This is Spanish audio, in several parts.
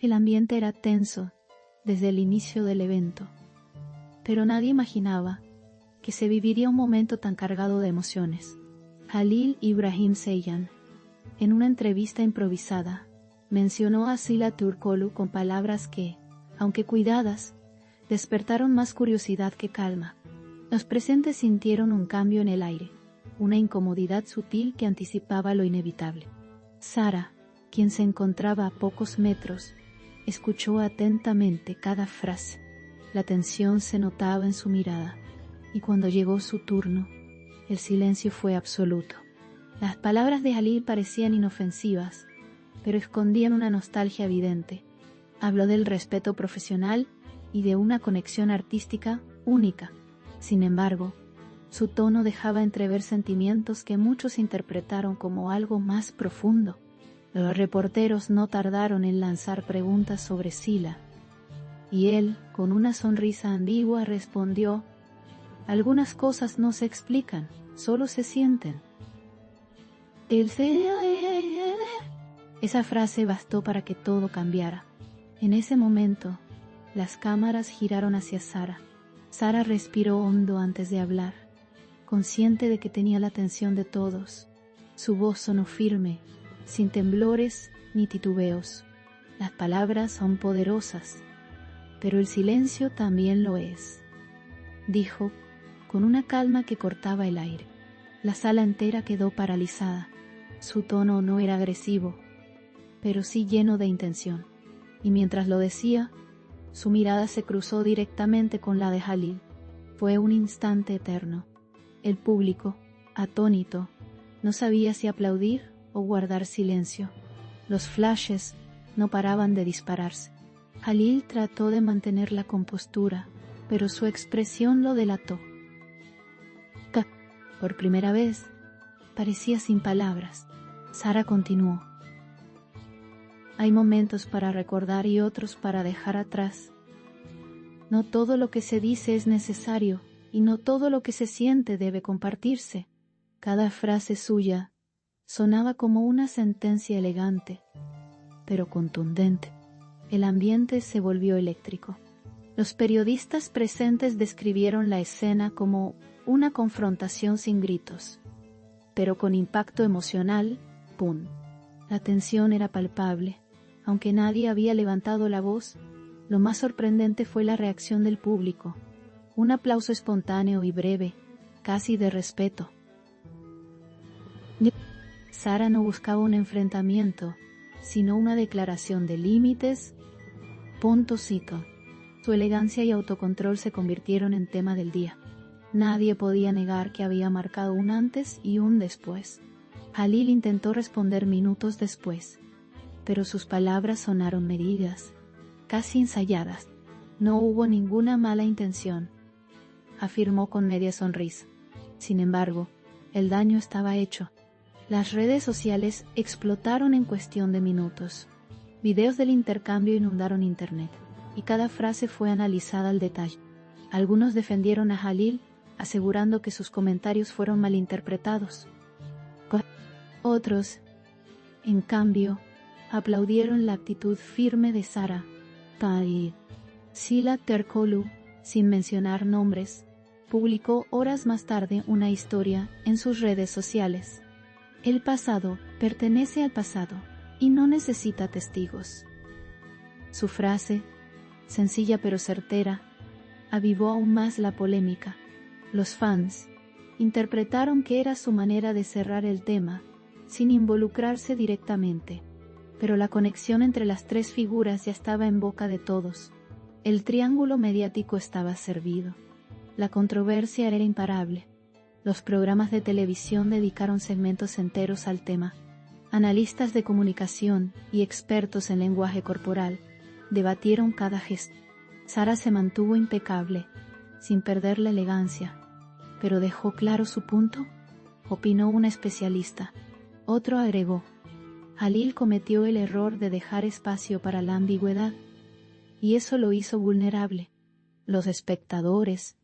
El ambiente era tenso desde el inicio del evento, pero nadie imaginaba que se viviría un momento tan cargado de emociones. Jalil Ibrahim Ceylan, en una entrevista improvisada, mencionó a Sıla Türkoğlu con palabras que, aunque cuidadas, despertaron más curiosidad que calma. Los presentes sintieron un cambio en el aire, una incomodidad sutil que anticipaba lo inevitable. Sara, quien se encontraba a pocos metros, escuchó atentamente cada frase. La tensión se notaba en su mirada, y cuando llegó su turno, el silencio fue absoluto. Las palabras de Jalil parecían inofensivas, pero escondían una nostalgia evidente. Habló del respeto profesional y de una conexión artística única. Sin embargo, su tono dejaba entrever sentimientos que muchos interpretaron como algo más profundo. Los reporteros no tardaron en lanzar preguntas sobre Sıla, y él, con una sonrisa ambigua, respondió: algunas cosas no se explican, solo se sienten. Esa frase bastó para que todo cambiara. En ese momento, las cámaras giraron hacia Sara. Sara respiró hondo antes de hablar, consciente de que tenía la atención de todos. Su voz sonó firme, sin temblores ni titubeos. Las palabras son poderosas, pero el silencio también lo es, dijo, con una calma que cortaba el aire. La sala entera quedó paralizada. Su tono no era agresivo, pero sí lleno de intención. Y mientras lo decía, su mirada se cruzó directamente con la de Jalil. Fue un instante eterno. El público, atónito, no sabía si aplaudir o guardar silencio. Los flashes no paraban de dispararse. Jalil trató de mantener la compostura, pero su expresión lo delató. Por primera vez, parecía sin palabras. Sara continuó: hay momentos para recordar y otros para dejar atrás. No todo lo que se dice es necesario, y no todo lo que se siente debe compartirse. Cada frase suya sonaba como una sentencia elegante, pero contundente. El ambiente se volvió eléctrico. Los periodistas presentes describieron la escena como una confrontación sin gritos, pero con impacto emocional. ¡Pum! La tensión era palpable. Aunque nadie había levantado la voz, lo más sorprendente fue la reacción del público. Un aplauso espontáneo y breve, casi de respeto. Sara no buscaba un enfrentamiento, sino una declaración de límites. Puntocito. Su elegancia y autocontrol se convirtieron en tema del día. Nadie podía negar que había marcado un antes y un después. Jalil intentó responder minutos después, pero sus palabras sonaron medidas, casi ensayadas. No hubo ninguna mala intención, afirmó con media sonrisa. Sin embargo, el daño estaba hecho. Las redes sociales explotaron en cuestión de minutos. Videos del intercambio inundaron internet, y cada frase fue analizada al detalle. Algunos defendieron a Jalil, asegurando que sus comentarios fueron malinterpretados. Otros, en cambio, aplaudieron la actitud firme de Sara. Sıla Türkoğlu, sin mencionar nombres, publicó horas más tarde una historia en sus redes sociales. El pasado pertenece al pasado y no necesita testigos. Su frase, sencilla pero certera, avivó aún más la polémica. Los fans interpretaron que era su manera de cerrar el tema, sin involucrarse directamente. Pero la conexión entre las tres figuras ya estaba en boca de todos. El triángulo mediático estaba servido. La controversia era imparable. Los programas de televisión dedicaron segmentos enteros al tema. Analistas de comunicación y expertos en lenguaje corporal debatieron cada gesto. Sara se mantuvo impecable, sin perder la elegancia. ¿Pero dejó claro su punto?, opinó una especialista. Otro agregó: Jalil cometió el error de dejar espacio para la ambigüedad, y eso lo hizo vulnerable. Los espectadores,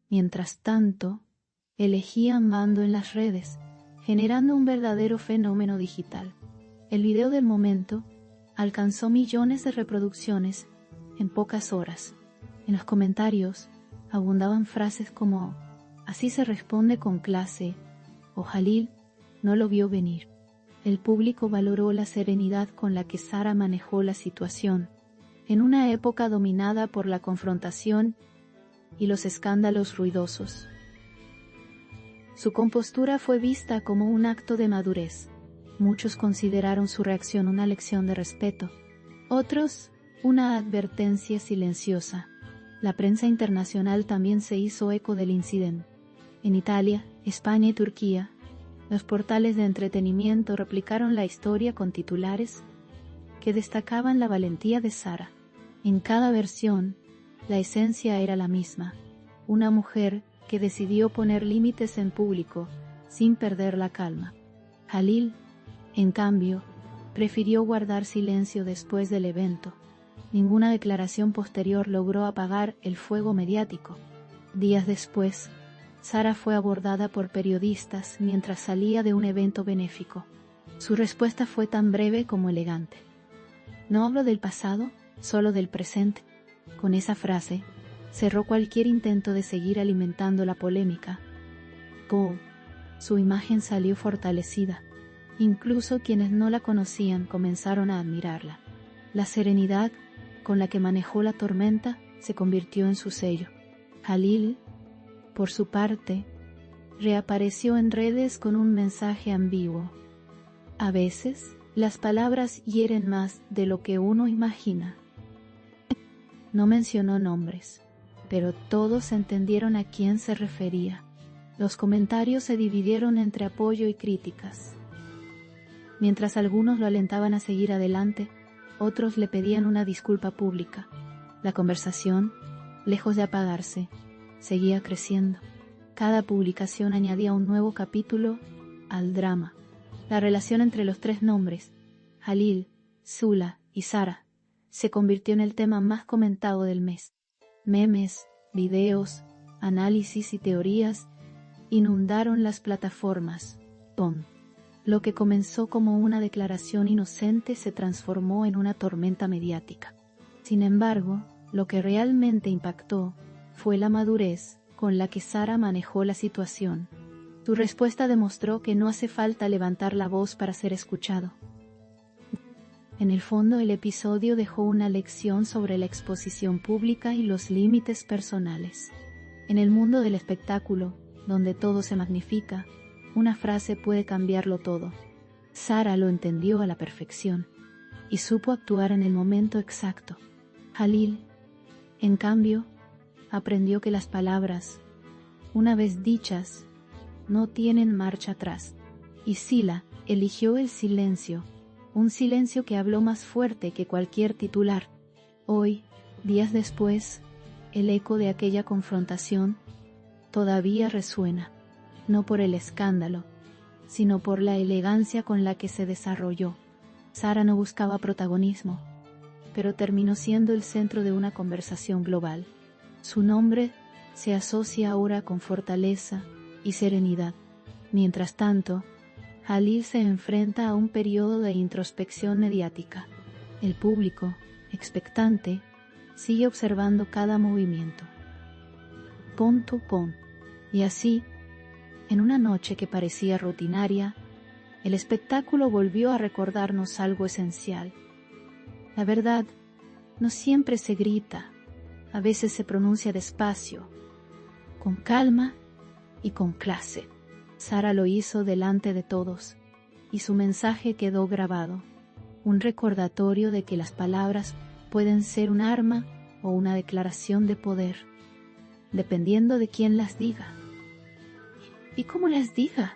mientras tanto, elegían bando en las redes, generando un verdadero fenómeno digital. El video del momento alcanzó millones de reproducciones en pocas horas. En los comentarios abundaban frases como "así se responde con clase" o "Jalil no lo vio venir". El público valoró la serenidad con la que Sara manejó la situación, en una época dominada por la confrontación y los escándalos ruidosos. Su compostura fue vista como un acto de madurez. Muchos consideraron su reacción una lección de respeto, otros una advertencia silenciosa. La prensa internacional también se hizo eco del incidente. En Italia, España y Turquía, los portales de entretenimiento replicaron la historia con titulares que destacaban la valentía de Sara. En cada versión, la esencia era la misma: una mujer que decidió poner límites en público sin perder la calma. Jalil, en cambio, prefirió guardar silencio después del evento. Ninguna declaración posterior logró apagar el fuego mediático. Días después, Sara fue abordada por periodistas mientras salía de un evento benéfico. Su respuesta fue tan breve como elegante: "No hablo del pasado, solo del presente". Con esa frase, cerró cualquier intento de seguir alimentando la polémica. Su imagen salió fortalecida. Incluso quienes no la conocían comenzaron a admirarla. La serenidad con la que manejó la tormenta se convirtió en su sello. Jalil, por su parte, reapareció en redes con un mensaje ambiguo. A veces, las palabras hieren más de lo que uno imagina. No mencionó nombres, pero todos entendieron a quién se refería. Los comentarios se dividieron entre apoyo y críticas. Mientras algunos lo alentaban a seguir adelante, otros le pedían una disculpa pública. La conversación, lejos de apagarse, seguía creciendo. Cada publicación añadía un nuevo capítulo al drama. La relación entre los tres nombres, Jalil, Zula y Sara, se convirtió en el tema más comentado del mes. Memes, videos, análisis y teorías inundaron las plataformas. Lo que comenzó como una declaración inocente se transformó en una tormenta mediática. Sin embargo, lo que realmente impactó fue la madurez con la que Sara manejó la situación. Su respuesta demostró que no hace falta levantar la voz para ser escuchado. En el fondo, el episodio dejó una lección sobre la exposición pública y los límites personales. En el mundo del espectáculo, donde todo se magnifica, una frase puede cambiarlo todo. Sara lo entendió a la perfección y supo actuar en el momento exacto. Jalil, en cambio, aprendió que las palabras, una vez dichas, no tienen marcha atrás. Y Sila eligió el silencio, un silencio que habló más fuerte que cualquier titular. Hoy, días después, el eco de aquella confrontación todavía resuena, no por el escándalo, sino por la elegancia con la que se desarrolló. Sara no buscaba protagonismo, pero terminó siendo el centro de una conversación global. Su nombre se asocia ahora con fortaleza y serenidad. Mientras tanto, Jalil se enfrenta a un periodo de introspección mediática. El público, expectante, sigue observando cada movimiento. Y así, en una noche que parecía rutinaria, el espectáculo volvió a recordarnos algo esencial. La verdad no siempre se grita, a veces se pronuncia despacio, con calma y con clase. Sara lo hizo delante de todos, y su mensaje quedó grabado, un recordatorio de que las palabras pueden ser un arma o una declaración de poder, dependiendo de quién las diga. ¿Y cómo las diga?